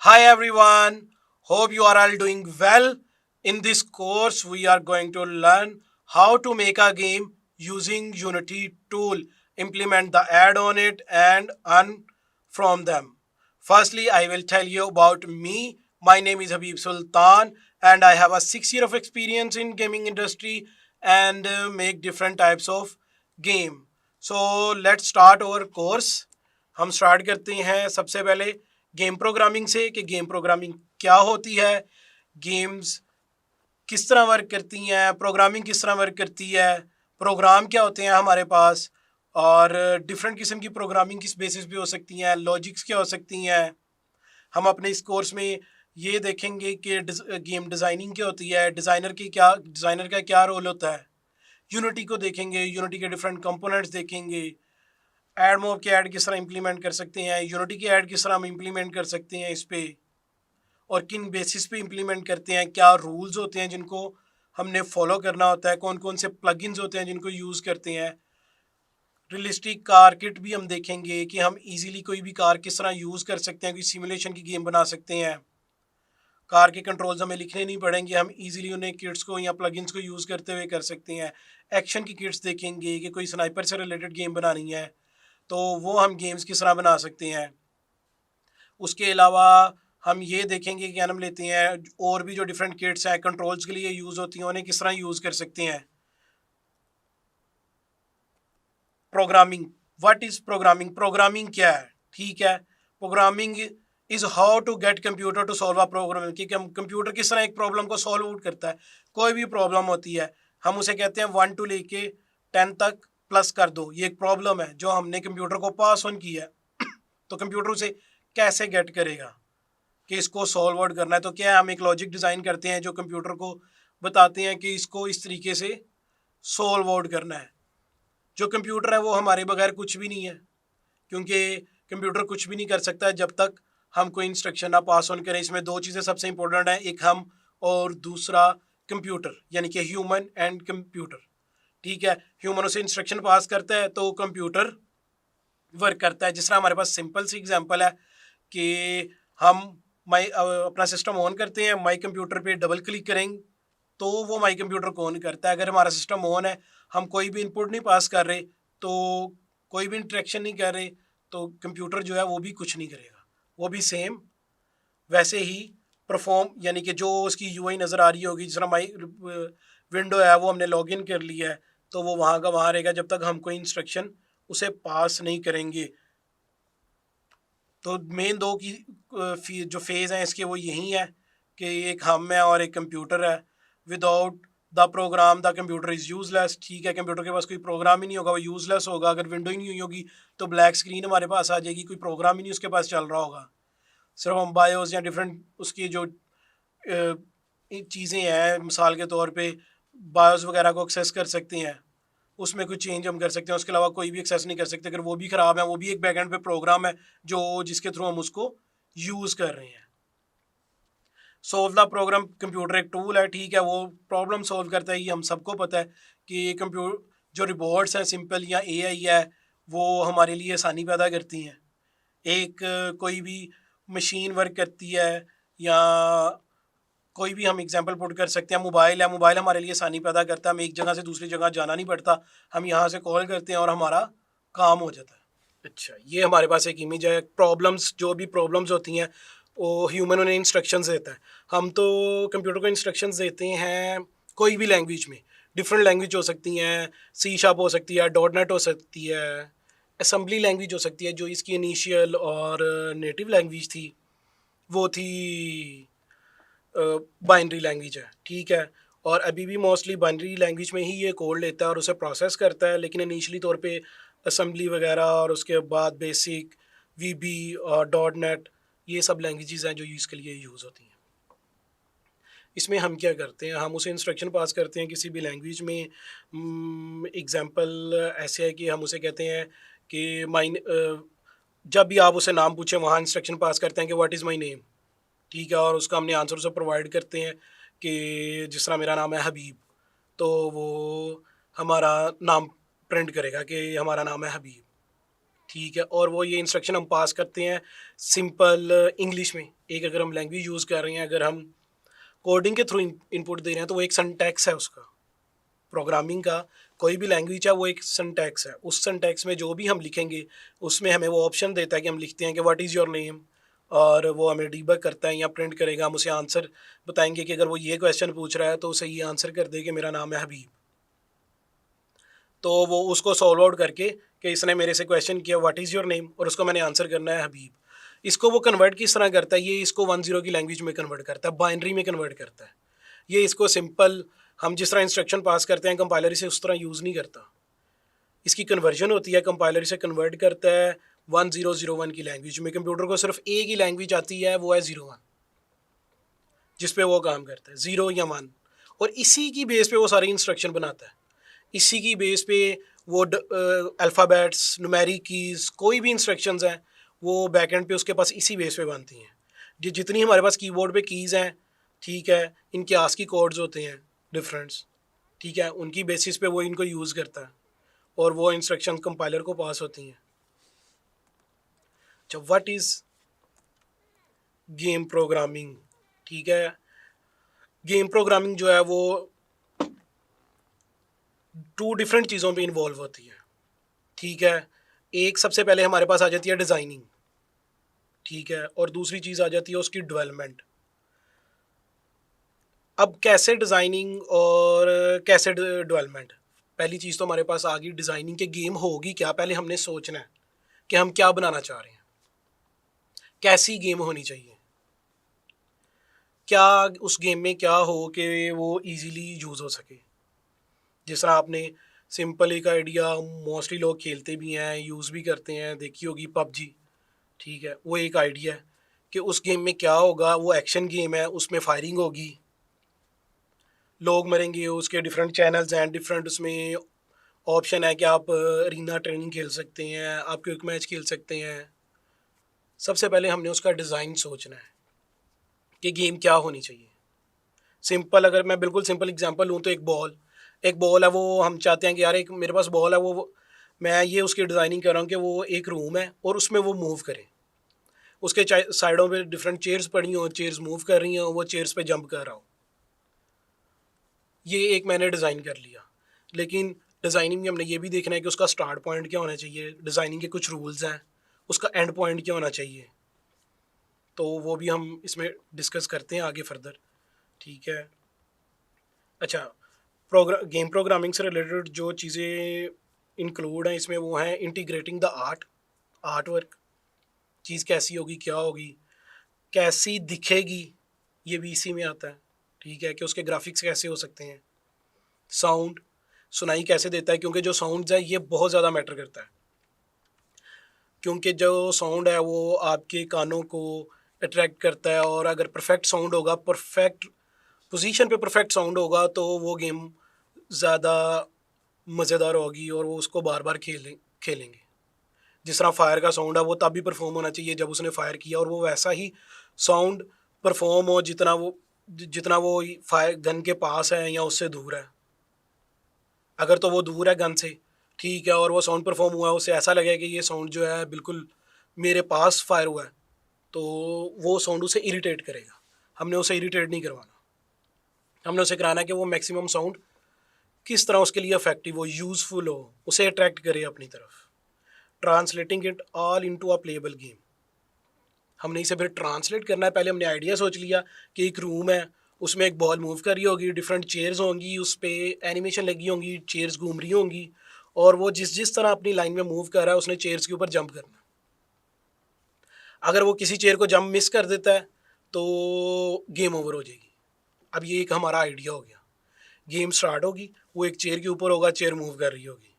Hi everyone, hope you are all doing well. In this course, we are going to learn how to make a game using Unity tool, implement the add on it and earn from them. Firstly, I will tell you about me. My name is Habib Sultan and I have a 6 year of experience in gaming industry and make different types of game. So let's start our course. हम start करते हैं सबसे पहले game programming से कि game programming क्या होती है, गेम्स किस तरह वर्क करती हैं, प्रोग्रामिंग किस तरह वर्क करती है, प्रोग्राम क्या होते हैं हमारे पास और डिफरेंट किस्म की प्रोग्रामिंग किस बेसिस पे हो सकती हैं, लॉजिक्स क्या हो सकती हैं। हम अपने इस कोर्स में ये देखेंगे कि गेम डिज़ाइनिंग क्या होती है, डिज़ाइनर का क्या रोल होता है। यूनिटी को देखेंगे, यूनिटी के डिफरेंट कंपोनेंट्स देखेंगे, ऐड मॉब के ऐड किस तरह इम्प्लीमेंट कर सकते हैं, यूनिटी के ऐड किस तरह हम इम्प्लीमेंट कर सकते हैं इस पे और किन बेसिस पे इम्प्लीमेंट करते हैं, क्या रूल्स होते हैं जिनको हमने फॉलो करना होता है, कौन कौन से प्लगइन्स होते हैं जिनको यूज़ करते हैं। रियलिस्टिक कार किट भी हम देखेंगे कि हम इजीली कोई भी कार किस तरह यूज़ कर सकते हैं, कोई सिमुलेशन की गेम बना सकते हैं। कार के कंट्रोल्स हमें लिखने नहीं पड़ेंगे, हम इजीली उन्हें किट्स को या प्लगइन्स को यूज़ करते हुए कर सकते हैं। एक्शन की किट्स देखेंगे कि कोई स्नाइपर से रिलेटेड गेम बनानी है तो वो हम गेम्स किस तरह बना सकते हैं। उसके अलावा हम ये देखेंगे कि क्या नाम लेते हैं, और भी जो डिफरेंट किट्स हैं कंट्रोल्स के लिए यूज़ होती हैं उन्हें किस तरह यूज़ कर सकते हैं। Programming, what is programming, programming क्या है, ठीक है। Programming is how to get computer to solve a problem, कि कंप्यूटर किस तरह एक प्रॉब्लम को सॉल्व आउट करता है। कोई भी प्रॉब्लम होती है हम उसे कहते हैं 1 to लेके 10 तक प्लस कर दो, ये एक प्रॉब्लम है जो हमने कंप्यूटर को पास ऑन की है तो कंप्यूटर उसे कैसे गेट करेगा कि इसको सॉल्व आउट करना है। तो क्या है, हम एक लॉजिक डिज़ाइन करते हैं जो कंप्यूटर को बताते हैं कि इसको इस तरीके से सॉल्व आउट करना है। जो कंप्यूटर है वो हमारे बगैर कुछ भी नहीं है, क्योंकि कंप्यूटर कुछ भी नहीं कर सकता है जब तक हम कोई इंस्ट्रक्शन ना पास ऑन करें। इसमें दो चीज़ें सबसे इंपॉर्टेंट हैं, एक हम और दूसरा कंप्यूटर, यानी कि ह्यूमन एंड कंप्यूटर, ठीक है। ह्यूमन उसे इंस्ट्रक्शन पास करता है तो कंप्यूटर वर्क करता है। जिस तरह हमारे पास सिंपल सी एग्जांपल है कि हम अपना सिस्टम ऑन करते हैं, माई कंप्यूटर पे डबल क्लिक करेंगे तो वो माई कंप्यूटर को ऑन करता है। अगर हमारा सिस्टम ऑन है, हम कोई भी इनपुट नहीं पास कर रहे, तो कोई भी इंटरेक्शन नहीं कर रहे, तो कंप्यूटर जो है वो भी कुछ नहीं करेगा। वो भी सेम वैसे ही परफॉर्म, यानी कि जो उसकी यूआई नज़र आ रही होगी, जिस तरह माई विंडो है वो हमने लॉग इन कर लिया है तो वो वहाँ का वहाँ रहेगा जब तक हम कोई इंस्ट्रक्शन उसे पास नहीं करेंगे। तो मेन दो की जो फेज़ हैं इसके वो यही है कि एक हम है और एक कंप्यूटर है। Without the program the computer is useless, ठीक है। कंप्यूटर के पास कोई प्रोग्राम ही नहीं होगा, वो यूज़लेस होगा। अगर विंडो ही नहीं हुई होगी तो ब्लैक स्क्रीन हमारे पास आ जाएगी, कोई प्रोग्राम ही नहीं उसके पास चल रहा होगा। सिर्फ हम बायोस या डिफरेंट उसकी जो चीज़ें हैं, मिसाल के तौर पे बायोस वगैरह को एक्सेस कर सकते हैं, उसमें कुछ चेंज हम कर सकते हैं, उसके अलावा कोई भी एक्सेस नहीं कर सकते। अगर वो भी ख़राब है, वो भी एक बैकएंड पे प्रोग्राम है जो जिसके थ्रू हम उसको यूज़ कर रहे हैं। सोल्व द प्रोग्राम, कंप्यूटर एक टूल है, ठीक है, वो प्रॉब्लम सॉल्व करता है, ये हम सबको पता है कि कंप्यूटर जो रिबॉट्स हैं सिंपल या एआई है वो हमारे लिए आसानी पैदा करती हैं। एक कोई भी मशीन वर्क करती है या कोई भी हम एग्जांपल पुट कर सकते हैं, मोबाइल है, मोबाइल हमारे लिए आसानी पैदा करता है, हमें एक जगह से दूसरी जगह जाना नहीं पड़ता, हम यहाँ से कॉल करते हैं और हमारा काम हो जाता है। अच्छा, ये हमारे पास एक इमेज है। प्रॉब्लम्स, जो भी प्रॉब्लम्स होती हैं वो ह्यूमन उन्हें इंस्ट्रक्शंस देता है। हम तो कंप्यूटर को इंस्ट्रक्शंस देते हैं कोई भी लैंग्वेज में, डिफरेंट लैंग्वेज हो सकती हैं, सी शार्प हो सकती है, डॉट नेट हो सकती है, असेंबली लैंग्वेज हो सकती है। जो इसकी इनिशियल और नेटिव लैंग्वेज थी वो थी बाइनरी लैंग्वेज है, ठीक है। और अभी भी मोस्टली बाइनरी लैंग्वेज में ही ये कोड लेता है और उसे प्रोसेस करता है, लेकिन इनिशियली तौर पे असेंबली वगैरह और उसके बाद बेसिक वीबी और डॉट नेट, ये सब लैंग्वेजेस हैं जो इसके लिए यूज़ होती हैं। इसमें हम क्या करते हैं, हम उसे इंस्ट्रक्शन पास करते हैं किसी भी लैंग्वेज में। एग्जांपल ऐसे है कि हम उसे कहते हैं कि जब भी आप उसे नाम पूछें वहाँ इंस्ट्रक्शन पास करते हैं कि व्हाट इज़ माई नेम, ठीक है, और उसका हमने आंसर उसे प्रोवाइड करते हैं कि जिस तरह मेरा नाम है हबीब, तो वो हमारा नाम प्रिंट करेगा कि हमारा नाम है हबीब, ठीक है। और वो ये इंस्ट्रक्शन हम पास करते हैं सिंपल इंग्लिश में, एक अगर हम लैंग्वेज यूज़ कर रहे हैं, अगर हम कोडिंग के थ्रू इनपुट दे रहे हैं तो वो एक सिंटैक्स है उसका। प्रोग्रामिंग का कोई भी लैंग्वेज है वो एक सिंटैक्स है। उस सिंटैक्स में जो भी हम लिखेंगे उसमें हमें वो ऑप्शन देता है कि हम लिखते हैं कि व्हाट इज़ योर नेम, और वो हमें डीबग करता है या प्रिंट करेगा। हम उसे आंसर बताएंगे कि अगर वो ये क्वेश्चन पूछ रहा है तो उसे ये आंसर कर दे कि मेरा नाम है हबीब। तो वो उसको सॉल्व आउट करके कि इसने मेरे से क्वेश्चन किया व्हाट इज़ योर नेम, और उसको मैंने आंसर करना है हबीब। इसको वो कन्वर्ट किस तरह करता है, ये इसको 10 की लैंग्वेज में कन्वर्ट करता है, बाइनरी में कन्वर्ट करता है। ये इसको सिंपल हम जिस तरह इंस्ट्रक्शन पास करते हैं कंपाइलर इसे उस तरह यूज़ नहीं करता। इसकी कन्वर्जन होती है, कंपाइलर इसे कन्वर्ट करता है 1001 की लैंग्वेज में। कंप्यूटर को सिर्फ एक ही लैंग्वेज आती है, वो है 01, जिस पे वो काम करता है 0 या 1, और इसी की बेस पे वो सारी इंस्ट्रक्शन बनाता है। इसी की बेस पे वो अल्फ़ाबेट्स, न्यूमेरिक कीज़, कोई भी इंस्ट्रक्शंस हैं वो बैकएंड पे उसके पास इसी बेस पे बनती हैं। जितनी हमारे पास कीबोर्ड पे कीज़ हैं, ठीक है, इनके आस्की कोड्स होते हैं डिफरेंट्स, ठीक है, उनकी बेसिस पे वो इनको यूज़ करता है और वो इंस्ट्रक्शन कंपाइलर को पास होती हैं। अच्छा, व्हाट इज़ गेम प्रोग्रामिंग? ठीक है, गेम प्रोग्रामिंग जो है वो 2 डिफरेंट चीज़ों पे इन्वॉल्व होती है। ठीक है, एक सबसे पहले हमारे पास आ जाती है डिज़ाइनिंग, ठीक है, और दूसरी चीज़ आ जाती है उसकी डेवलपमेंट। अब कैसे डिज़ाइनिंग और कैसे डेवलपमेंट? पहली चीज़ तो हमारे पास आ गई डिज़ाइनिंग के गेम होगी क्या, पहले हमने सोचना है कि हम क्या बनाना चाह रहे हैं, कैसी गेम होनी चाहिए, क्या उस गेम में क्या हो कि वो इजीली यूज़ हो सके। जिस तरह आपने सिंपल एक आइडिया मोस्टली लोग खेलते भी हैं, यूज़ भी करते हैं, देखी होगी पबजी, ठीक है, वो एक आइडिया है कि उस गेम में क्या होगा। वो एक्शन गेम है, उसमें फायरिंग होगी, लोग मरेंगे, उसके डिफरेंट चैनल्स हैं, डिफरेंट उसमें ऑप्शन है कि आप रीना ट्रेनिंग खेल सकते हैं, आप क्विक मैच खेल सकते हैं। सबसे पहले हमने उसका डिज़ाइन सोचना है कि गेम क्या होनी चाहिए। सिंपल, अगर मैं बिल्कुल सिंपल एग्जांपल लूँ तो एक बॉल है, वो हम चाहते हैं कि यार एक मेरे पास बॉल है, मैं ये उसकी डिज़ाइनिंग कर रहा हूँ कि वो एक रूम है और उसमें वो मूव करे, उसके साइडों पे डिफरेंट चेयर्स पड़ी हों, चेयर्स मूव कर रही हों, वो चेयर्स पे जंप कर रहा हो। ये एक मैंने डिज़ाइन कर लिया। लेकिन डिज़ाइनिंग में हमने ये भी देखना है कि उसका स्टार्ट पॉइंट क्या होना चाहिए, डिज़ाइनिंग के कुछ रूल्स हैं, उसका एंड पॉइंट क्या होना चाहिए, तो वो भी हम इसमें डिस्कस करते हैं आगे फर्दर, ठीक है। अच्छा, गेम प्रोग्रामिंग से रिलेटेड जो चीज़ें इंक्लूड हैं इसमें वो हैं इंटीग्रेटिंग द आर्ट वर्क। चीज़ कैसी होगी, क्या होगी, कैसी दिखेगी, ये भी इसी में आता है, ठीक है, कि उसके ग्राफिक्स कैसे हो सकते हैं। साउंड, सुनाई कैसे देता है, क्योंकि जो साउंड्स है ये बहुत ज़्यादा मैटर करता है, क्योंकि जो साउंड है वो आपके कानों को अट्रैक्ट करता है, और अगर परफेक्ट साउंड होगा, परफेक्ट पोजीशन पे परफेक्ट साउंड होगा तो वो गेम ज़्यादा मज़ेदार होगी और वो उसको बार बार खेलेंगे। जिस तरह फायर का साउंड है वो तब भी परफॉर्म होना चाहिए जब उसने फायर किया, और वो वैसा ही साउंड परफॉर्म हो जितना वो फायर गन के पास है या उससे दूर है। अगर तो वो दूर है गन से, ठीक है, और वो साउंड परफॉर्म हुआ है, उसे ऐसा लगे कि ये साउंड जो है बिल्कुल मेरे पास फायर हुआ है, तो वो साउंड उसे इरिटेट करेगा। हमने उसे इरिटेट नहीं करवाना, हमने उसे कराना है कि वो मैक्सिमम साउंड किस तरह उसके लिए इफेक्टिव हो, यूज़फुल हो, उसे अट्रैक्ट करे अपनी तरफ। Translating it all into a playable game. हमने इसे फिर ट्रांसलेट करना है। पहले हमने आइडिया सोच लिया कि एक रूम है, उसमें एक बॉल मूव कर रही होगी, डिफरेंट चेयर्स होंगी, उस पर एनिमेशन लगी होंगी, चेयर्स घूम रही होंगी, और वो जिस जिस तरह अपनी लाइन में मूव कर रहा है उसने चेयर्स के ऊपर जंप करना। अगर वो किसी चेयर को जंप मिस कर देता है तो गेम ओवर हो जाएगी। अब ये एक हमारा आइडिया हो गया। गेम स्टार्ट होगी, वो एक चेयर के ऊपर होगा, चेयर मूव कर रही होगी,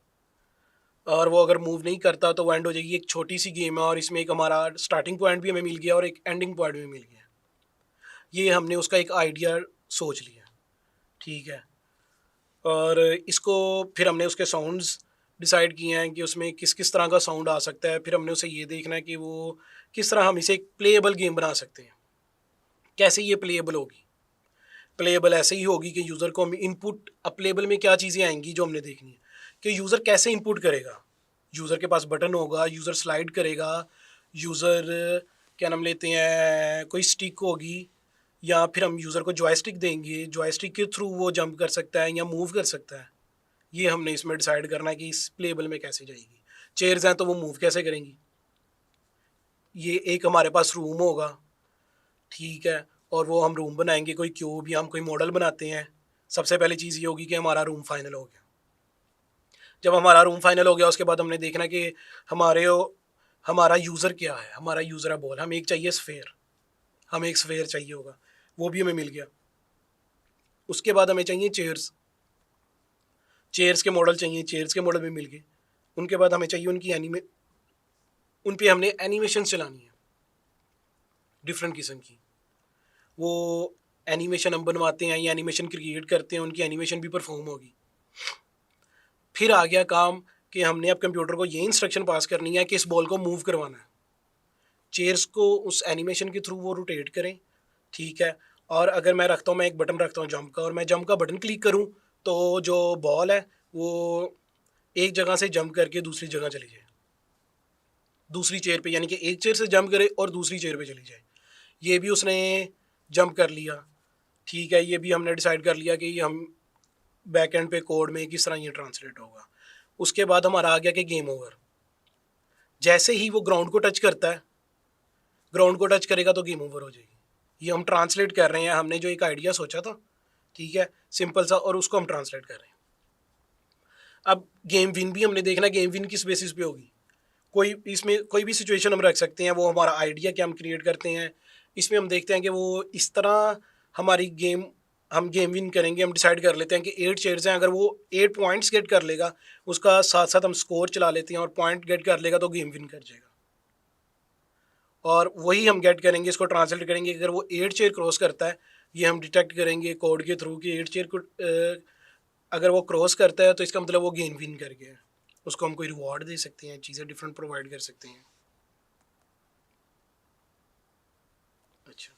और वो अगर मूव नहीं करता तो वो एंड हो जाएगी। एक छोटी सी गेम है और इसमें एक हमारा स्टार्टिंग पॉइंट भी हमें मिल गया और एक एंडिंग पॉइंट भी मिल गया। ये हमने उसका एक आइडिया सोच लिया, ठीक है, और इसको फिर हमने उसके साउंड्स डिसाइड किए हैं कि उसमें किस किस तरह का साउंड आ सकता है। फिर हमने उसे ये देखना है कि वो किस तरह हम इसे एक प्लेएबल गेम बना सकते हैं। कैसे ये प्लेएबल होगी? प्लेएबल ऐसे ही होगी कि यूज़र को हम इनपुट, अब प्लेएबल में क्या चीज़ें आएंगी जो हमने देखनी है कि यूज़र कैसे इनपुट करेगा। यूज़र के पास बटन होगा, यूज़र स्लाइड करेगा, यूज़र क्या नाम लेते हैं, कोई स्टिक होगी, या फिर हम यूज़र को जॉयस्टिक देंगे, जॉयस्टिक के थ्रू वो जंप कर सकता है या मूव कर सकता है। ये हमने इसमें डिसाइड करना है कि इस प्लेबल में कैसे जाएगी। चेयर्स हैं तो वो मूव कैसे करेंगी। ये एक हमारे पास रूम होगा, ठीक है, और वो हम रूम बनाएंगे, कोई क्यूब या हम कोई मॉडल बनाते हैं। सबसे पहली चीज़ ये होगी कि हमारा रूम फाइनल हो गया। जब हमारा रूम फाइनल हो गया उसके बाद हमने देखना कि हमारे हमारा यूज़र क्या है। हमारा यूज़र है बॉल, हमें एक चाहिए स्फेयर, हमें एक स्फेयर चाहिए होगा, वो भी हमें मिल गया। उसके बाद हमें चाहिए चेयर्स, चेयर्स के मॉडल चाहिए, चेयर्स के मॉडल भी मिल गए। उनके बाद हमें चाहिए उनकी उन पे हमने एनिमेशन चलानी है डिफरेंट किस्म की। वो एनिमेशन हम बनवाते हैं या एनिमेशन क्रिएट करते हैं, उनकी एनिमेशन भी परफॉर्म होगी। फिर आ गया काम कि हमने अब कंप्यूटर को ये इंस्ट्रक्शन पास करनी है कि इस बॉल को मूव करवाना है। चेयर्स को उस एनिमेशन के थ्रू वो रोटेट करें, ठीक है। और अगर मैं रखता हूँ, मैं एक बटन रखता हूँ जंप का, और मैं जंप का बटन क्लिक करूँ तो जो बॉल है वो एक जगह से जंप करके दूसरी जगह चली जाए, दूसरी चेयर पे, यानी कि एक चेयर से जंप करे और दूसरी चेयर पे चली जाए। ये भी उसने जंप कर लिया, ठीक है। ये भी हमने डिसाइड कर लिया कि हम बैक एंड पे कोड में किस तरह ये ट्रांसलेट होगा। उसके बाद हमारा आ गया कि गेम ओवर। जैसे ही वो ग्राउंड को टच करता है, ग्राउंड को टच करेगा तो गेम ओवर हो जाएगी। ये हम ट्रांसलेट कर रहे हैं, हमने जो एक आइडिया सोचा था, ठीक है, सिंपल सा, और उसको हम ट्रांसलेट कर रहे हैं। अब गेम विन भी हमने देखना, गेम विन किस बेसिस पे होगी। कोई इसमें कोई भी सिचुएशन हम रख सकते हैं, वो हमारा आइडिया क्या हम क्रिएट करते हैं। इसमें हम देखते हैं कि वो इस तरह हमारी गेम, हम गेम विन करेंगे। हम डिसाइड कर लेते हैं कि 8 चेयर्स हैं, अगर वो 8 पॉइंट्स गेट कर लेगा, उसका साथ साथ हम स्कोर चला लेते हैं, और पॉइंट गेट कर लेगा तो गेम विन कर जाएगा। और वही हम गेट करेंगे, इसको ट्रांसलेट करेंगे। अगर वो 8 चेयर क्रॉस करता है, ये हम डिटेक्ट करेंगे कोड के थ्रू कि 8 चेयर को अगर वो क्रॉस करता है तो इसका मतलब वो गेम विन कर गया है। उसको हम कोई रिवॉर्ड दे सकते हैं, चीज़ें डिफरेंट प्रोवाइड कर सकते हैं। अच्छा,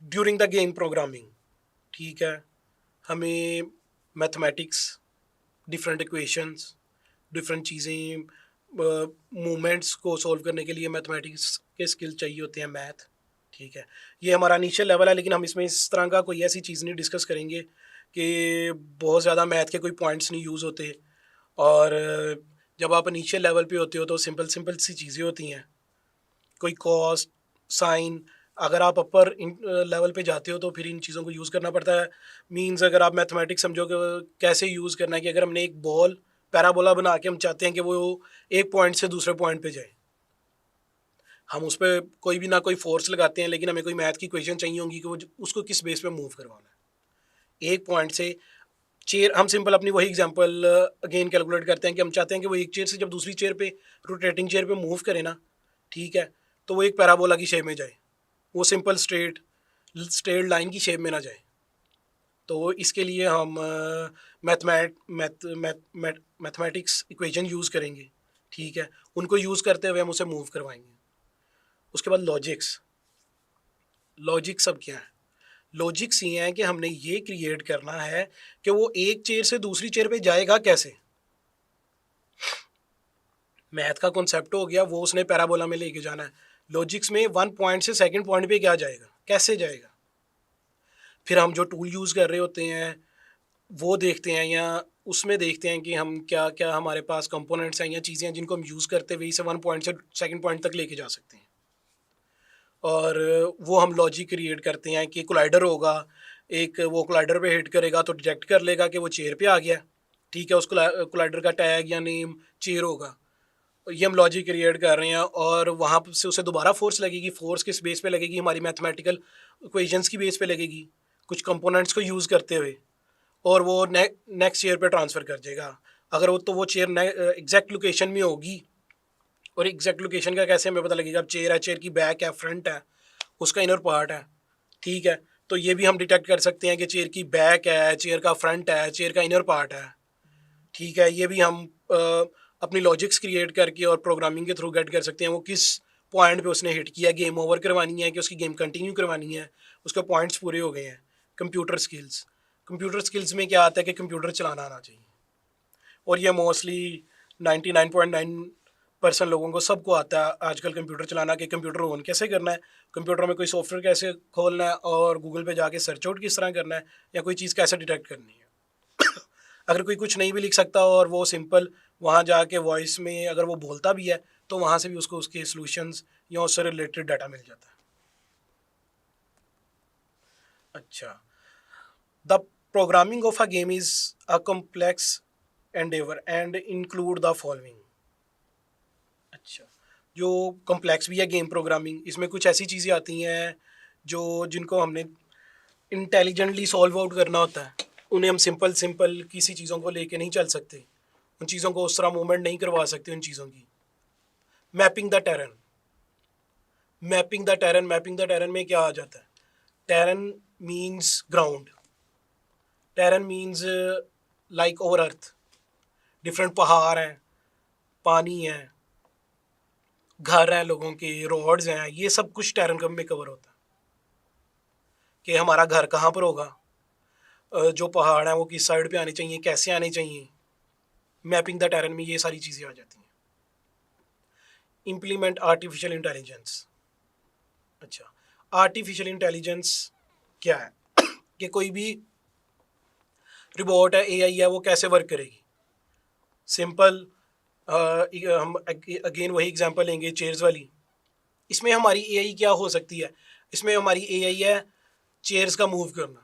ड्यूरिंग द गेम प्रोग्रामिंग, ठीक है, हमें मैथमेटिक्स, डिफरेंट इक्वेशंस, डिफरेंट चीज़ें, मूवमेंट्स को सॉल्व करने के लिए मैथमेटिक्स के स्किल चाहिए होते हैं, मैथ, ठीक है। ये हमारा इनिशियल लेवल है, लेकिन हम इसमें इस तरह का कोई ऐसी चीज़ नहीं डिस्कस करेंगे कि बहुत ज़्यादा मैथ के कोई पॉइंट्स नहीं यूज़ होते। और जब आप इनिशियल लेवल पे होते हो तो सिंपल सिंपल सी चीज़ें होती हैं, कोई कॉस, साइन। अगर आप अपर लेवल पे जाते हो तो फिर इन चीज़ों को यूज़ करना पड़ता है। मींस अगर आप मैथमेटिक्स समझोगे कैसे यूज़ करना है, कि अगर हमने एक बॉल पैराबोला बना के हम चाहते हैं कि वो एक पॉइंट से दूसरे पॉइंट पे जाए, हम उस पर कोई भी ना कोई फोर्स लगाते हैं, लेकिन हमें कोई मैथ की इक्वेशन चाहिए होंगी कि वो उसको किस बेस पे मूव करवाना है। एक पॉइंट से चेयर, हम सिंपल अपनी वही एग्जांपल अगेन कैलकुलेट करते हैं कि हम चाहते हैं कि वो एक चेयर से जब दूसरी चेयर पे, रोटेटिंग चेयर पे मूव करे ना, ठीक है, तो वो एक पैराबोला की शेप में जाए, वो सिंपल स्ट्रेट स्ट्रेट लाइन की शेप में ना जाए। तो इसके लिए हम मैथमेटिक्स इक्वेशन यूज़ करेंगे, ठीक है। उनको यूज़ करते हुए हम उसे मूव करवाएंगे। उसके बाद लॉजिक्स। लॉजिक्स अब क्या है? लॉजिक्स ये हैं कि हमने ये क्रिएट करना है कि वो एक चेयर से दूसरी चेयर पे जाएगा कैसे। मैथ का कॉन्सेप्ट हो गया, वो उसने पैराबोला में लेके जाना है। लॉजिक्स में वन पॉइंट से सेकंड पॉइंट पे क्या जाएगा, कैसे जाएगा। फिर हम जो टूल यूज़ कर रहे होते हैं वो देखते हैं, या उसमें देखते हैं कि हम क्या क्या हमारे पास कंपोनेंट्स हैं या चीज़ें हैं जिनको हम यूज़ करते हुए इसे वन पॉइंट से सेकंड पॉइंट तक लेके जा सकते हैं। और वो हम लॉजिक क्रिएट करते हैं कि कोलाइडर होगा, एक वो कोलाइडर पे हिट करेगा तो डिटेक्ट कर लेगा कि वो चेयर पे आ गया, ठीक है। उस कोलाइडर का टैग या नेम चेयर होगा। ये हम लॉजिक क्रिएट कर रहे हैं, और वहाँ से उसे दोबारा फोर्स लगेगी। फोर्स किस बेस पे लगेगी, हमारी मैथमेटिकल इक्वेशंस की बेस पे लगेगी, कुछ कंपोनेंट्स को यूज़ करते हुए, और वो नेक्स्ट चेयर पे ट्रांसफ़र कर देगा। अगर वो तो वो चेयर एग्जैक्ट लोकेशन में होगी, और एग्जैक्ट लोकेशन का कैसे हमें पता लगेगा। अब चेयर है, चेयर की बैक है, फ्रंट है, उसका इनर पार्ट है, ठीक है। तो ये भी हम डिटेक्ट कर सकते हैं कि चेयर की बैक है, चेयर का फ्रंट है, चेयर का इनर पार्ट है, ठीक है। ये भी हम अपनी लॉजिक्स क्रिएट करके और प्रोग्रामिंग के थ्रू गेट कर सकते हैं वो किस पॉइंट पे उसने हिट किया, गेम ओवर करवानी है कि उसकी गेम कंटिन्यू करवानी है, उसके पॉइंट्स पूरे हो गए हैं। कंप्यूटर स्किल्स, कंप्यूटर स्किल्स में क्या आता है कि कंप्यूटर चलाना आना चाहिए, और ये मोस्टली 99.9 पर्सन लोगों को सबको आता है आजकल कंप्यूटर चलाना, कि कंप्यूटर ऑन कैसे करना है, कंप्यूटर में कोई सॉफ्टवेयर कैसे खोलना है और गूगल पे जाके सर्च आउट किस तरह करना है, या कोई चीज़ कैसे डिटेक्ट करनी है। अगर कोई कुछ नहीं भी लिख सकता और वो सिंपल वहाँ जाके वॉइस में अगर वो बोलता भी है तो वहाँ से भी उसको उसके सॉल्यूशंस या उससे रिलेटेड डाटा मिल जाता है। अच्छा, the programming of a game is a complex Endeavour and include the following. अच्छा, जो कॉम्प्लेक्स भी है गेम प्रोग्रामिंग, इसमें कुछ ऐसी चीज़ें आती हैं जो जिनको हमने इंटेलिजेंटली सॉल्व आउट करना होता है, उन्हें हम सिंपल सिंपल किसी चीज़ों को लेके नहीं चल सकते, उन चीज़ों को उस तरह मूवमेंट नहीं करवा सकते उन चीज़ों की। Mapping the terrain, mapping the terrain में क्या आ जाता है? Terrain means ground, terrain means like over earth, different पहाड़ हैं, पानी है, घर हैं लोगों के, रोड्स हैं, ये सब कुछ टेरन कम में कवर होता है कि हमारा घर कहाँ पर होगा, जो पहाड़ हैं वो किस साइड पे आने चाहिए, कैसे आने चाहिए। मैपिंग द टेरन में ये सारी चीज़ें आ जाती हैं। Implement artificial intelligence. अच्छा, आर्टिफिशियल इंटेलिजेंस क्या है? कि कोई भी रोबोट है, एआई है, वो कैसे वर्क करेगी। सिंपल हम अगेन वही एग्जांपल लेंगे चेयर्स वाली। इसमें हमारी एआई क्या हो सकती है? इसमें हमारी एआई है चेयर्स का मूव करना।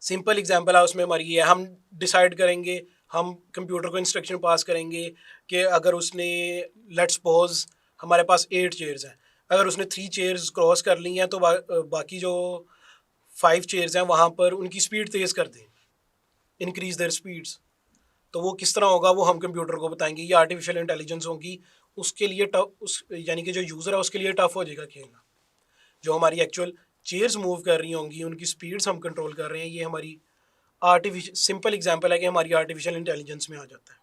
सिंपल एग्जांपल है उसमें हमारी ये, हम डिसाइड करेंगे, हम कंप्यूटर को इंस्ट्रक्शन पास करेंगे कि अगर उसने लेट्स सपोज हमारे पास 8 चेयर्स हैं, अगर उसने 3 चेयर्स क्रॉस कर ली हैं तो बाकी जो 5 चेयर्स हैं वहाँ पर उनकी स्पीड तेज़ कर दें, इंक्रीज देयर स्पीड्स। तो वो किस तरह होगा वो हम कंप्यूटर को बताएंगे, ये आर्टिफिशियल इंटेलिजेंस होगी। उसके लिए टफ, उस यानी कि जो यूज़र है उसके लिए टफ हो जाएगा खेलना। जो हमारी एक्चुअल चेयर्स मूव कर रही होंगी उनकी स्पीड्स हम कंट्रोल कर रहे हैं, ये हमारी आर्टिफिशियल सिंपल एग्जांपल है कि हमारी आर्टिफिशियल इंटेलिजेंस में आ जाता है।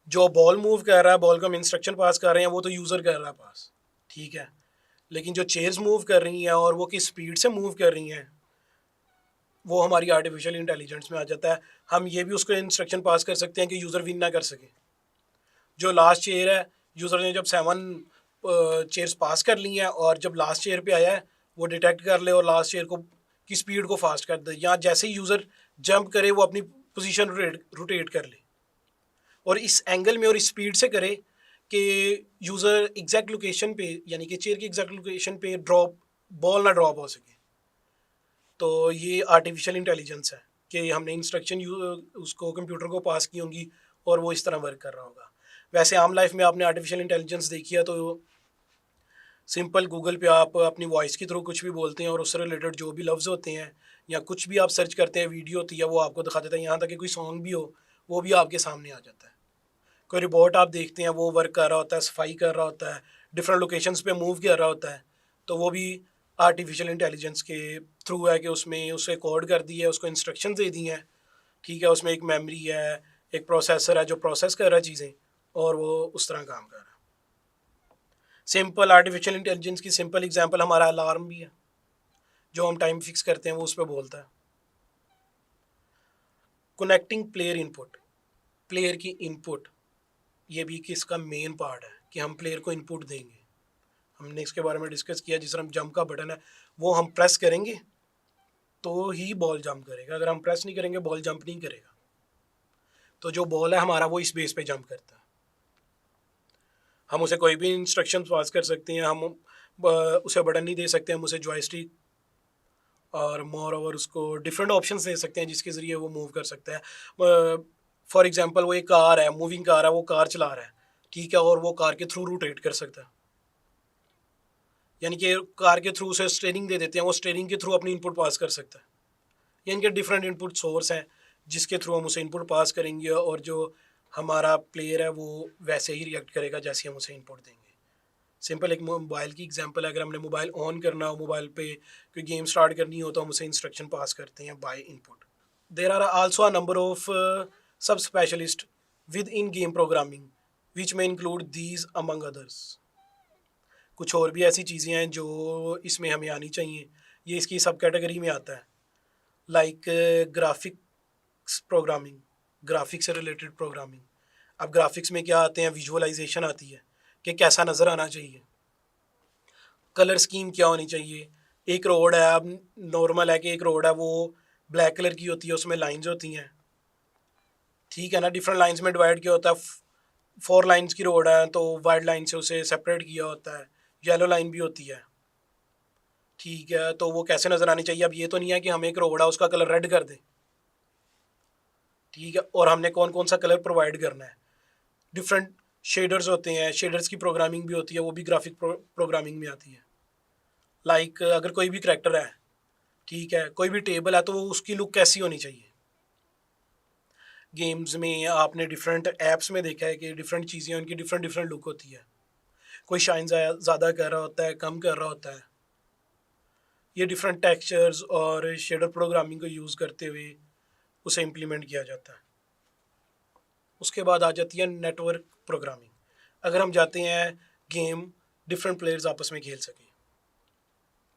जो बॉल मूव कर रहा है, बॉल को हम इंस्ट्रक्शन पास कर रहे हैं, वो तो यूज़र कर रहा है पास, ठीक है। लेकिन जो चेयर्स मूव कर रही हैं और वो किस स्पीड से मूव कर रही हैं, वो हमारी आर्टिफिशियल इंटेलिजेंस में आ जाता है। हम ये भी उसको इंस्ट्रक्शन पास कर सकते हैं कि यूज़र विन ना कर सके। जो लास्ट चेयर है, यूज़र ने जब 7 चेयर्स पास कर ली हैं और जब लास्ट चेयर पे आया है वो डिटेक्ट कर ले और लास्ट चेयर को की स्पीड को फास्ट कर दे, या जैसे ही यूज़र जंप करे वो अपनी पोजीशन रोटेट कर ले और इस एंगल में और इस स्पीड से करे कि यूज़र एग्जैक्ट लोकेशन पे, यानी कि चेयर की एग्जैक्ट लोकेशन पे ड्रॉप बॉल ना ड्रॉप हो सके। तो ये आर्टिफिशियल इंटेलिजेंस है कि हमने इंस्ट्रक्शन उसको कंप्यूटर को पास की होंगी और वो इस तरह वर्क कर रहा होगा। वैसे आम लाइफ में आपने आर्टिफिशियल इंटेलिजेंस देखी है तो सिंपल गूगल पे आप अपनी वॉइस के थ्रू कुछ भी बोलते हैं और उससे रिलेटेड जो भी लफ्ज़ होते हैं या कुछ भी आप सर्च करते हैं, वीडियो होती है, वो आपको दिखा देता है। यहाँ तक कि कोई सॉन्ग भी हो वो भी आपके सामने आ जाता है। कोई रिपोर्ट आप देखते हैं वो वर्क कर रहा होता है, सफाई कर रहा होता है, डिफरेंट लोकेशंस पे मूव कर रहा होता है, तो वो भी आर्टिफिशियल इंटेलिजेंस के थ्रू है कि उसमें उसे कोड कर दी है, उसको इंस्ट्रक्शन दे दी हैं, ठीक है। उसमें एक मेमोरी है, एक प्रोसेसर है जो प्रोसेस कर रहा है चीज़ें और वो उस तरह काम कर रहा है। सिंपल आर्टिफिशियल इंटेलिजेंस की सिंपल एग्जांपल हमारा अलार्म भी है, जो हम टाइम फिक्स करते हैं वो उस पर बोलता है। कनेक्टिंग प्लेयर इनपुट, प्लेयर की इनपुट, ये भी कि इसका मेन पार्ट है कि हम प्लेयर को इनपुट देंगे। हमने इसके बारे में डिस्कस किया, जिस तरह जंप का बटन है वो हम प्रेस करेंगे तो ही बॉल जंप करेगा, अगर हम प्रेस नहीं करेंगे बॉल जंप नहीं करेगा। तो जो बॉल है हमारा वो इस बेस पे जंप करता है। हम उसे कोई भी इंस्ट्रक्शन पास कर सकते हैं, हम उसे बटन नहीं दे सकते, हम उसे जॉयस्टिक और मोर ओवर उसको डिफरेंट ऑप्शंस दे सकते हैं जिसके ज़रिए वो मूव कर सकता है। फॉर एग्जांपल वो एक कार है, मूविंग कार है, वो कार चला रहा है, ठीक है, और वो कार के थ्रू रोटेट कर सकता है, यानी कि कार के थ्रू उसे स्टीयरिंग दे देते हैं, वो स्टीयरिंग के थ्रू अपनी इनपुट पास कर सकता है। यानी कि डिफरेंट इनपुट सोर्स हैं जिसके थ्रू हम उसे इनपुट पास करेंगे और जो हमारा प्लेयर है वो वैसे ही रिएक्ट करेगा जैसे हम उसे इनपुट देंगे। सिंपल एक मोबाइल की एग्जांपल है, अगर हमने मोबाइल ऑन करना हो, मोबाइल पे कोई गेम स्टार्ट करनी हो तो हम उसे इंस्ट्रक्शन पास करते हैं by input. There are also a number of sub specialist with in game programming which में इंक्लूड दीज अमंग अदर्स। कुछ और भी ऐसी चीज़ें हैं जो इसमें हमें आनी चाहिए, ये इसकी सब कैटेगरी में आता है। लाइक ग्राफिक्स प्रोग्रामिंग, ग्राफिक्स से रिलेटेड प्रोग्रामिंग। अब ग्राफिक्स में क्या आते हैं, विजुअलाइजेशन आती है कि कैसा नज़र आना चाहिए, कलर स्कीम क्या होनी चाहिए। एक रोड है, अब नॉर्मल है कि एक रोड है वो ब्लैक कलर की होती है, उसमें लाइंस होती हैं, ठीक है ना, डिफरेंट लाइंस में डिवाइड किया होता है। 4 लाइंस की रोड है तो वाइट लाइन से उसे सेपरेट किया होता है, येलो लाइन भी होती है, ठीक है। तो वो कैसे नज़र आनी चाहिए। अब ये तो नहीं है कि हम एक रोड है उसका कलर रेड कर दें, ठीक है, और हमने कौन कौन सा कलर प्रोवाइड करना है। डिफरेंट शेडर्स होते हैं, शेडर्स की प्रोग्रामिंग भी होती है, वो भी ग्राफिक प्रोग्रामिंग में आती है। लाइक अगर कोई भी करेक्टर है, ठीक है, कोई भी टेबल है, तो वो उसकी लुक कैसी होनी चाहिए। गेम्स में आपने डिफरेंट ऐप्स में देखा है कि डिफरेंट चीज़ें उनकी डिफरेंट डिफरेंट लुक होती है, कोई शाइन ज़्यादा कर रहा होता है, कम कर रहा होता है। ये डिफरेंट टेक्सचर्स और शेडर प्रोग्रामिंग को यूज़ करते हुए उसे इम्प्लीमेंट किया जाता है। उसके बाद आ जाती है नेटवर्क प्रोग्रामिंग। अगर हम जाते हैं गेम डिफरेंट प्लेयर्स आपस में खेल सकें,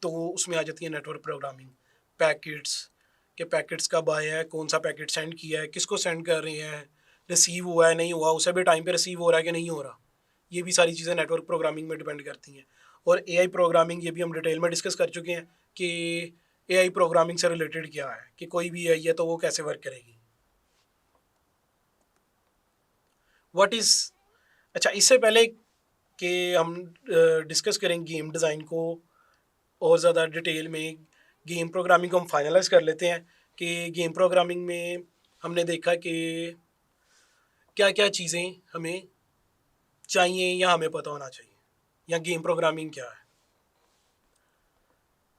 तो उसमें आ जाती है नेटवर्क प्रोग्रामिंग। पैकेट्स के पैकेट्स कब आए हैं, कौन सा पैकेट सेंड किया है, किसको सेंड कर रहे हैं, रिसीव हुआ है नहीं हुआ, उसे भी टाइम पे रिसीव हो रहा है कि नहीं हो रहा। ये भी सारी चीज़ें नेटवर्क प्रोग्रामिंग में डिपेंड करती हैं। और एआई प्रोग्रामिंग, ये भी हम डिटेल में डिस्कस कर चुके हैं कि एआई प्रोग्रामिंग से रिलेटेड क्या है, कि कोई भी एआई है तो वो कैसे वर्क करेगी। व्हाट इज़, अच्छा, इससे पहले कि हम डिस्कस करें गेम डिज़ाइन को और ज़्यादा डिटेल में, गेम प्रोग्रामिंग को हम फाइनलाइज कर लेते हैं कि गेम प्रोग्रामिंग में हमने देखा कि क्या क्या चीज़ें हमें चाहिए या हमें पता होना चाहिए, या गेम प्रोग्रामिंग क्या है।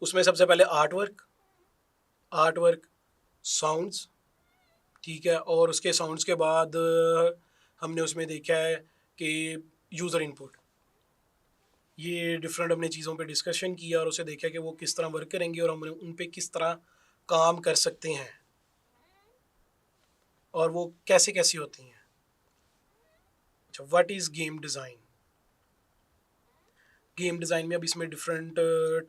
उसमें सबसे पहले आर्ट वर्क, साउंड्स, ठीक है, और उसके साउंड्स के बाद हमने उसमें देखा है कि यूज़र इनपुट। ये डिफरेंट हमने चीज़ों पे डिस्कशन किया और उसे देखा कि वो किस तरह वर्क करेंगे और हम उन पे किस तरह काम कर सकते हैं और वो कैसे कैसी होती हैं। अच्छा, what is game design. Game design में अब इसमें डिफरेंट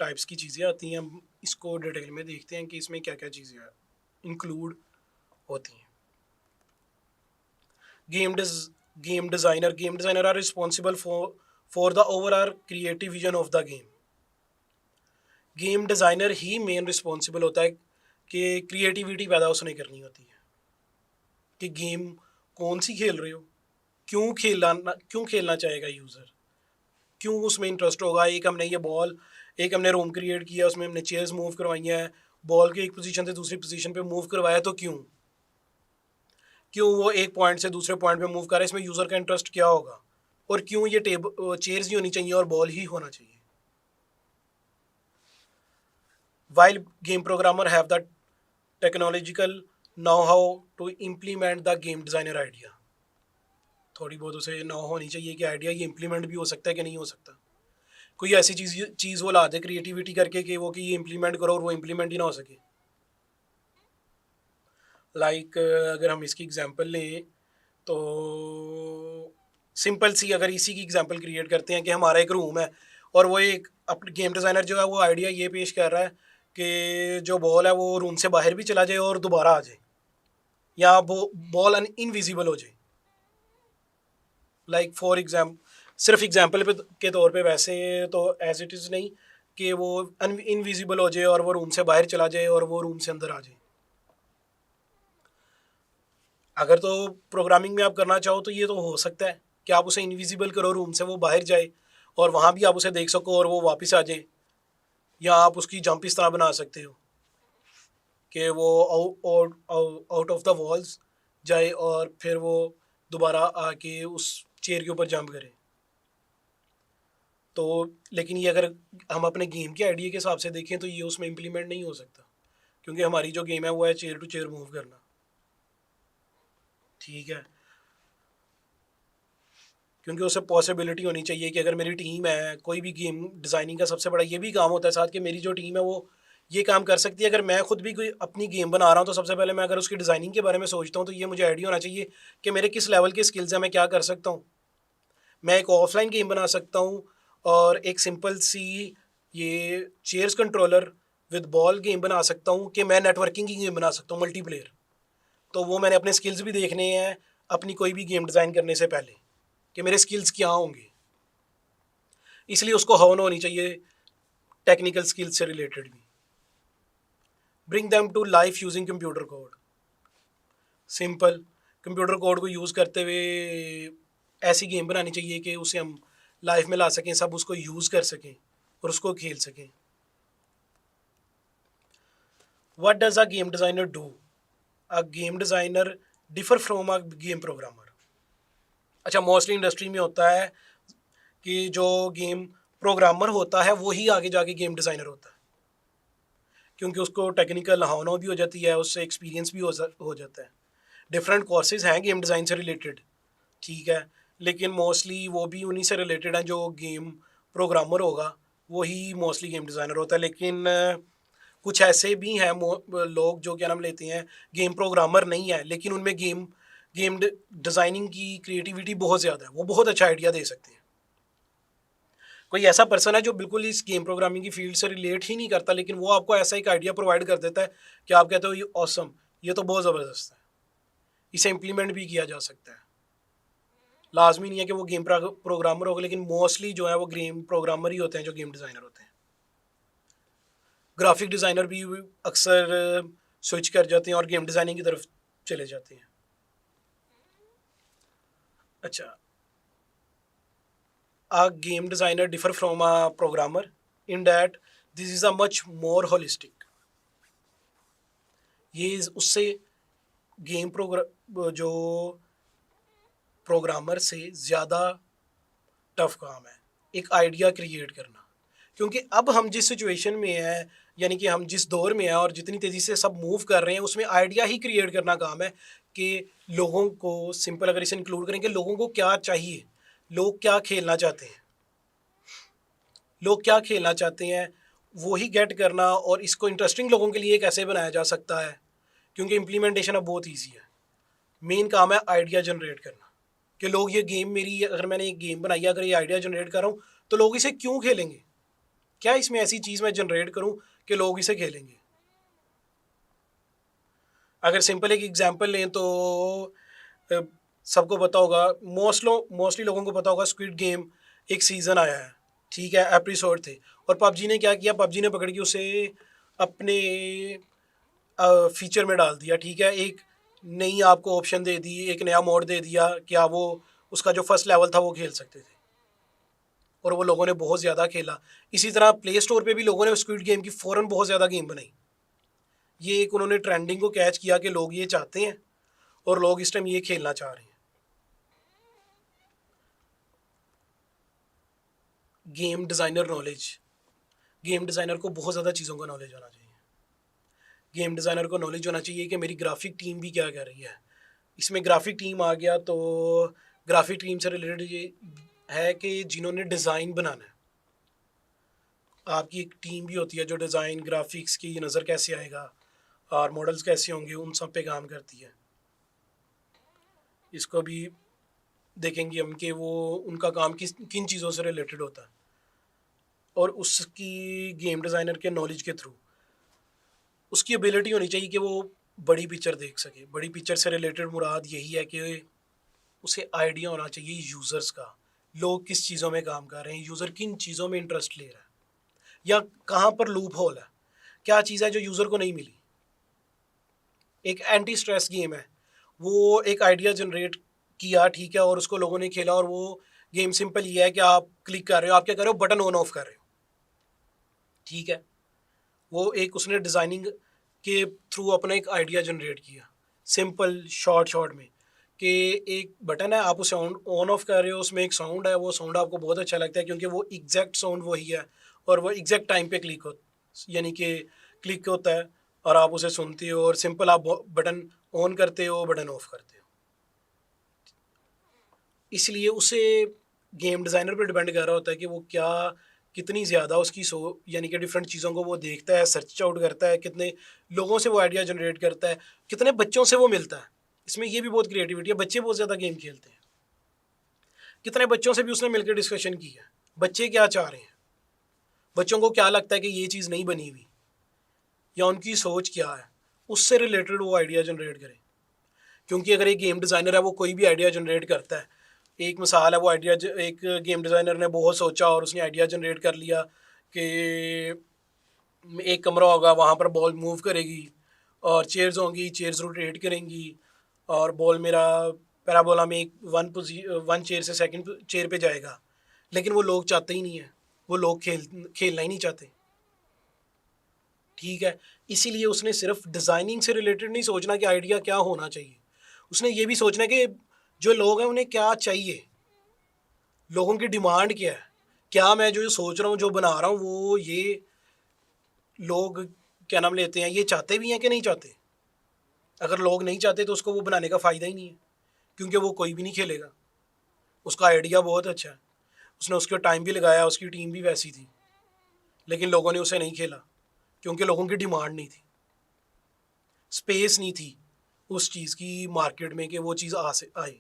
टाइप्स की चीज़ें आती हैं। हम इसको डिटेल में देखते हैं कि इसमें क्या क्या चीज़ें इंक्लूड होती हैं। Game designer are responsible for the overall creative vision of the game. Game designer ही मेन रिस्पॉन्सिबल होता है कि क्रिएटिविटी पैदा उसने करनी होती है कि गेम कौन सी खेल रहे हो, क्यों खेलना चाहेगा यूज़र, क्यों उसमें इंटरेस्ट होगा। एक हमने रूम क्रिएट किया, उसमें हमने चेयर्स मूव करवाई हैं, बॉल के एक पोजीशन से दूसरी पोजीशन पे मूव करवाया, तो क्यों वो एक पॉइंट से दूसरे पॉइंट पे मूव कर रहा है, इसमें यूज़र का इंटरेस्ट क्या होगा, और क्यों ये चेयर्स ही होनी चाहिए और बॉल ही होना चाहिए। While game programmer have the technological know-how to implement the game designer idea, थोड़ी बहुत उसे नो होनी चाहिए कि आइडिया ये इम्प्लीमेंट भी हो सकता है कि नहीं हो सकता। कोई ऐसी चीज़ वो ला दे क्रिएटिविटी करके कि ये इम्प्लीमेंट करो और वो इम्प्लीमेंट ही ना हो सके। लाइक अगर हम इसकी एग्जांपल लें तो सिंपल सी, अगर इसी की एग्जांपल क्रिएट करते हैं कि हमारा एक रूम है और वो एक अपने गेम डिज़ाइनर जो है वो आइडिया ये पेश कर रहा है कि जो बॉल है वो रूम से बाहर भी चला जाए और दोबारा आ जाए, या वो बॉल इनविजिबल हो जाए। लाइक फॉर सिर्फ एग्जांपल के तौर पे, वैसे तो एज इट इज़ नहीं कि वो इनविजिबल हो जाए और वो रूम से बाहर चला जाए और वो रूम से अंदर आ जाए। अगर तो प्रोग्रामिंग में आप करना चाहो तो ये तो हो सकता है कि आप उसे इनविजिबल करो, रूम से वो बाहर जाए और वहाँ भी आप उसे देख सको और वो वापस आ जाए, या आप उसकी जंप इस तरह बना सकते हो कि वो आउट ऑफ द वॉल्स जाए और फिर वो दोबारा आके उस चेयर के ऊपर जंप करे। तो लेकिन ये अगर हम अपने गेम के आइडिया के हिसाब से देखें तो ये उसमें इम्प्लीमेंट नहीं हो सकता, क्योंकि हमारी जो गेम है वो है चेयर टू चेयर मूव करना, ठीक है। क्योंकि उसे पॉसिबिलिटी होनी चाहिए कि अगर मेरी टीम है, कोई भी गेम डिज़ाइनिंग का सबसे बड़ा ये भी काम होता है साथ, कि मेरी जो टीम है वो ये काम कर सकती है। अगर मैं खुद भी कोई अपनी गेम बना रहा हूँ तो सबसे पहले मैं अगर उसकी डिज़ाइनिंग के बारे में सोचता हूँ तो ये मुझे आइडिया होना चाहिए कि मेरे किस लेवल के स्किल्स हैं, मैं क्या कर सकता हूँ। मैं एक ऑफलाइन गेम बना सकता हूँ और एक सिंपल सी ये chairs controller with ball game बना सकता हूँ, कि मैं नेटवर्किंग की गेम बना सकता हूँ मल्टीप्लेयर। तो वो मैंने अपने स्किल्स भी देखने हैं अपनी कोई भी गेम डिज़ाइन करने से पहले कि मेरे स्किल्स क्या होंगे, इसलिए उसको हवन होनी चाहिए टेक्निकल स्किल्स से रिलेटेड भी। Bring them to life using computer code. Simple computer code को यूज़ करते हुए ऐसी गेम बनानी चाहिए कि उसे हम लाइफ में ला सकें, सब उसको यूज़ कर सकें और उसको खेल सकें। What does a game designer do? A game designer differ from a game programmer. अच्छा, मोस्टली इंडस्ट्री में होता है कि जो गेम प्रोग्रामर होता है वो ही आगे जाके गेम डिज़ाइनर होता है, क्योंकि उसको टेक्निकल हावनो भी हो जाती है, उससे एक्सपीरियंस भी हो जाता है। डिफरेंट कोर्सेज हैं गेम डिज़ाइन से रिलेटेड, ठीक है, लेकिन मोस्टली वो भी उन्हीं से रिलेटेड हैं। जो गेम प्रोग्रामर होगा वही मोस्टली गेम डिज़ाइनर होता है। लेकिन कुछ ऐसे भी हैं लोग जो क्या नाम लेते हैं गेम प्रोग्रामर नहीं है, लेकिन उनमें गेम डिज़ाइनिंग की क्रिएटिविटी बहुत ज़्यादा है, वो बहुत अच्छा आइडिया दे सकते हैं। कोई ऐसा पर्सन है जो बिल्कुल इस गेम प्रोग्रामिंग की फील्ड से रिलेट ही नहीं करता, लेकिन वो आपको ऐसा एक आइडिया प्रोवाइड कर देता है कि आप कहते हो ये ऑसम, ये तो बहुत ज़बरदस्त है, इसे इम्प्लीमेंट भी किया जा सकता है। लाजमी नहीं है कि वो गेम प्रोग्रामर होगा, लेकिन मोस्टली जो है वो गेम प्रोग्रामर ही होते हैं जो गेम डिज़ाइनर होते हैं। ग्राफिक डिज़ाइनर भी अक्सर स्विच कर जाते हैं और गेम डिज़ाइनिंग की तरफ चले जाते हैं। अच्छा, a game designer differ from a programmer in that this is a much more holistic. ये उससे गेम जो प्रोग्रामर से ज़्यादा टफ काम है एक आइडिया क्रिएट करना, क्योंकि अब हम जिस सिचुएशन में हैं, यानी कि हम जिस दौर में हैं और जितनी तेज़ी से सब मूव कर रहे हैं, उसमें आइडिया ही क्रिएट करना काम है कि लोगों को, सिंपल अगर इसे इंक्लूड करें कि लोगों को क्या चाहिए, लोग क्या खेलना चाहते हैं, लोग क्या खेलना चाहते हैं वो ही गेट करना, और इसको इंटरेस्टिंग लोगों के लिए कैसे बनाया जा सकता है, क्योंकि इम्प्लीमेंटेशन अब बहुत ईजी है। मेन काम है आइडिया जनरेट करना कि लोग ये गेम, मेरी अगर मैंने एक गेम बनाई है, अगर ये आइडिया जनरेट कर रहा हूँ तो लोग इसे क्यों खेलेंगे, क्या इसमें ऐसी चीज़ मैं जनरेट करूँ कि लोग इसे खेलेंगे। अगर सिंपल एक एग्जांपल लें तो सबको पता होगा, मोस्टली लोगों को पता होगा, स्क्विड गेम एक सीज़न आया है, ठीक है, एपिसोड थे, और पबजी ने क्या किया, पबजी ने पकड़ के उसे अपने फीचर में डाल दिया, ठीक है, एक नई आपको ऑप्शन दे दी, एक नया मोड दे दिया कि आप वो उसका जो फर्स्ट लेवल था वो खेल सकते थे, और वो लोगों ने बहुत ज़्यादा खेला। इसी तरह प्ले स्टोर पे भी लोगों ने स्क्विड गेम की फ़ौरन बहुत ज़्यादा गेम बनाई। ये एक उन्होंने ट्रेंडिंग को कैच किया कि लोग ये चाहते हैं और लोग इस टाइम ये खेलना चाह रहे हैं। Game designer knowledge, game designer को बहुत ज़्यादा चीज़ों का नॉलेज होना चाहिए। गेम डिज़ाइनर को नॉलेज होना चाहिए कि मेरी ग्राफिक टीम भी क्या कर रही है। इसमें ग्राफिक टीम आ गया तो ग्राफिक टीम से रिलेटेड ये है कि जिन्होंने डिज़ाइन बनाना है, आपकी एक टीम भी होती है जो डिज़ाइन, ग्राफिक्स की नज़र कैसे आएगा और मॉडल्स कैसे होंगे, उन सब पे काम करती है। इसको भी देखेंगे हम कि वो उनका काम किन चीज़ों से रिलेटेड होता है, और उसकी गेम डिज़ाइनर के नॉलेज के थ्रू उसकी एबिलिटी होनी चाहिए कि वो बड़ी पिक्चर देख सके। बड़ी पिक्चर से रिलेटेड मुराद यही है कि उसे आइडिया होना चाहिए यूज़र्स का, लोग किस चीज़ों में काम कर रहे हैं, यूज़र किन चीज़ों में इंटरेस्ट ले रहा है, या कहाँ पर लूप होल है, क्या चीज़ है जो यूज़र को नहीं मिली। एक एंटी स्ट्रेस गेम है, वो एक आइडिया जनरेट किया, ठीक है, और उसको लोगों ने खेला, और वो गेम सिंपल ये है कि आप क्लिक कर रहे हो, आप क्या कर रहे हो, बटन ऑन ऑफ कर रहे हो, ठीक है। वो एक उसने डिज़ाइनिंग के थ्रू अपना एक आइडिया जनरेट किया, सिंपल शॉर्ट में, कि एक बटन है, आप उसे ऑन ऑफ कर रहे हो, उसमें एक साउंड है, वो साउंड आपको बहुत अच्छा लगता है क्योंकि वो एग्जैक्ट साउंड वही है, और वो एग्जैक्ट टाइम पे क्लिक हो, यानी कि क्लिक होता है और आप उसे सुनते हो, और सिंपल आप बटन ऑन करते हो, बटन ऑफ करते हो। इसलिए उसे गेम डिज़ाइनर पे डिपेंड कर रहा होता है कि वो क्या, कितनी ज़्यादा उसकी यानी कि डिफरेंट चीज़ों को वो देखता है, सर्च आउट करता है, कितने लोगों से वो आइडिया जनरेट करता है, कितने बच्चों से वो मिलता है। इसमें ये भी बहुत क्रिएटिविटी है, बच्चे बहुत ज़्यादा गेम खेलते हैं, कितने बच्चों से भी उसने मिलकर डिस्कशन की है, बच्चे क्या चाह रहे हैं, बच्चों को क्या लगता है कि ये चीज़ नहीं बनी हुई, या उनकी सोच क्या है, उससे रिलेटेड वो आइडिया जनरेट करें। क्योंकि अगर एक गेम डिज़ाइनर है वो कोई भी आइडिया जनरेट करता है, एक मिसाल है वो आइडिया एक गेम डिज़ाइनर ने बहुत सोचा और उसने आइडिया जनरेट कर लिया कि एक कमरा होगा, वहाँ पर बॉल मूव करेगी और चेयर्स होंगी, चेयर्स रोटेट करेंगी और बॉल मेरा पैराबोला में एक वन चेयर से सेकंड चेयर पे जाएगा। लेकिन वो लोग चाहते ही नहीं है, वो लोग खेलना ही नहीं चाहते। ठीक है, इसीलिए उसने सिर्फ डिज़ाइनिंग से रिलेटेड नहीं सोचना कि आइडिया क्या होना चाहिए, उसने ये भी सोचना है कि जो लोग हैं उन्हें क्या चाहिए, लोगों की डिमांड क्या है, क्या मैं जो सोच रहा हूँ, जो बना रहा हूँ, वो ये लोग क्या नाम लेते हैं, ये चाहते भी हैं कि नहीं चाहते। अगर लोग नहीं चाहते तो उसको वो बनाने का फ़ायदा ही नहीं है, क्योंकि वो कोई भी नहीं खेलेगा। उसका आइडिया बहुत अच्छा है, उसने उसका टाइम भी लगाया, उसकी टीम भी वैसी थी, लेकिन लोगों ने उसे नहीं खेला क्योंकि लोगों की डिमांड नहीं थी, स्पेस नहीं थी उस चीज़ की मार्केट में कि वो चीज़ आ से आए।